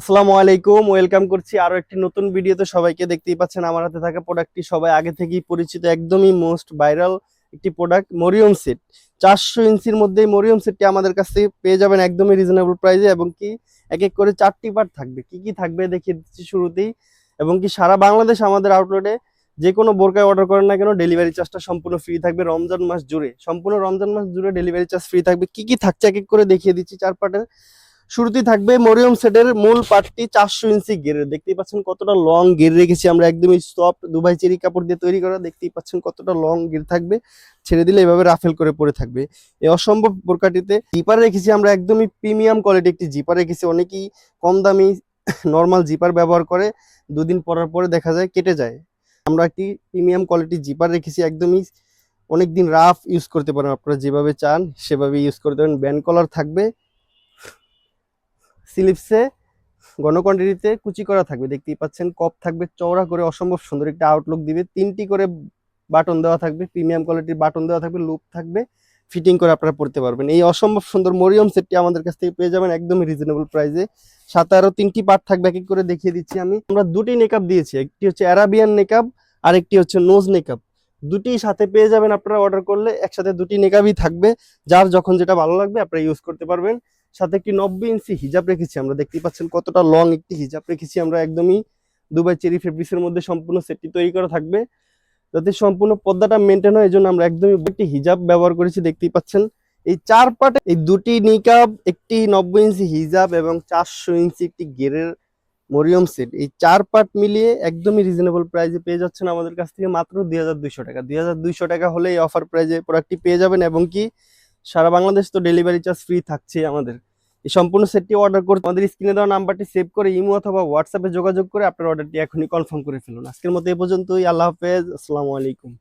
আসসালামু আলাইকুম, ওয়েলকাম করছি আরো একটি নতুন ভিডিওতে। সবাইকে দেখতেই পাচ্ছেন আমার হাতে থাকা প্রোডাক্টটি সবাই আগে থেকেই পরিচিত, একদমই মোস্ট ভাইরাল একটি প্রোডাক্ট মরিয়ম সেট। 400 ইঞ্চির মধ্যে মরিয়ম সেটটি আমাদের কাছ থেকে পেয়ে যাবেন একদমই রিজনেবল প্রাইসে, এবং কি এক এক করে 4টি পার্ট থাকবে। কি কি থাকবে দেখিয়ে দিচ্ছি শুরুতেই। এবং কি সারা বাংলাদেশ আমাদের আউটলেটে যে কোনো বোরকায় অর্ডার করেন না কেন ডেলিভারি চার্জটা সম্পূর্ণ ফ্রি থাকবে। রমজান মাস জুড়ে, সম্পূর্ণ রমজান মাস জুড়ে ডেলিভারি চার্জ ফ্রি থাকবে। কি কি থাকছে এক এক করে দেখিয়ে দিচ্ছি। 4 পার্টের শুরুতেই থাকবে মরিয়ম সেটের মূল পার্টটি 400 ইঞ্চি গেরের। দেখতেই পাচ্ছেন কতটা লং গের রেখেছি আমরা, একদমই সফট দুবাই চেরি কাপড় দিয়ে তৈরি করা। দেখতেই পাচ্ছেন কতটা লং গের থাকবে, ছেড়ে দিলে এভাবে রাফেল করে পরে থাকবে। এই অসম্ভব বোরকাটিতে জিপার রেখেছি আমরা, একদমই প্রিমিয়াম কোয়ালিটি একটি জিপার রেখেছি। অনেকেই কম দামি নর্মাল জিপার ব্যবহার করে, দুদিন পরার পরে দেখা যায় কেটে যায়। আমরা একটি প্রিমিয়াম কোয়ালিটির জিপার রেখেছি, একদমই অনেকদিন রাফ ইউজ করতে পারেন আপনারা, যেভাবে চান সেভাবে ইউজ করতে পারেন। ব্যান্ড কলার থাকবে, স্লিপসে ঘন কোয়ান্টিটিতে কুচি করা থাকবে। দেখতেই পাচ্ছেন কপ থাকবে চওড়া করে, অসম্ভব সুন্দর একটা আউটলুক দিবে। 3টি করে বাটন দেওয়া থাকবে, প্রিমিয়াম কোয়ালিটির বাটন দেওয়া থাকবে, লুপ থাকবে, ফিটিং করে আপনারা পড়তে পারবেন। এই অসম্ভব সুন্দর মরিয়ম সেটটি আমাদের কাছ থেকে পেয়ে যাবেন একদমই রিজনেবল প্রাইসে। সাথে আরো 3টি পার্ট থাকবে, এক এক করে দেখিয়ে দিচ্ছি আমি। আমরা 2টি নেকআপ দিয়েছি, একটি হচ্ছে অ্যারাবিয়ান নেকআপ আর একটি হচ্ছে নোজ নেকআপ। দুটি সাথে পেয়ে যাবেন আপনারা অর্ডার করলে। একসাথে 2টি নেকআপই থাকবে, যার যখন যেটা ভালো লাগবে আপনারা ইউজ করতে পারবেন। সাথে একটি 90 ইঞ্চি হিজাব রেখেছি আমরা, দেখতেই পাচ্ছেন কতটা লং একটি হিজাব রেখেছি আমরা, একদমই দুবাই চেরি ফেব্রিক্সের মধ্যে সম্পূর্ণ সেটটি তৈরি করা থাকবে, যাতে সম্পূর্ণ পর্দাটা মেনটেন হয়। এই জন্য আমরা একদমই একটি হিজাব ব্যবহার করেছি। দেখতেই পাচ্ছেন এই 4 পার্টে এই 2টি নিকাব, একটি 90 ইঞ্চি হিজাব এবং 400 ইঞ্চি একটি গেরের মরিয়ম সেট, এই 4 পার্ট মিলিয়ে একদমই রিজনেবল প্রাইসে পেয়ে যাচ্ছেন আমাদের কাছ থেকে মাত্র 2200 টাকা। 2200 টাকা হলে এই অফার প্রাইসে প্রোডাক্টটি পেয়ে যাবেন। এবং কি সারা বাংলাদেশ তো ডেলিভারি চার্জ ফ্রি থাকছে আমাদের। এই সম্পূর্ণ সেটটি অর্ডার করতে আমাদের স্ক্রিনে দেওয়া নাম্বারটি সেভ করে ইমো অথবা হোয়াটসঅ্যাপে যোগাযোগ করে আপনার অর্ডারটি এখনই কনফার্ম করে ফেলুন। আজকের মতো এ পর্যন্তই। আল্লাহ হাফেজ, আসসালামু আলাইকুম।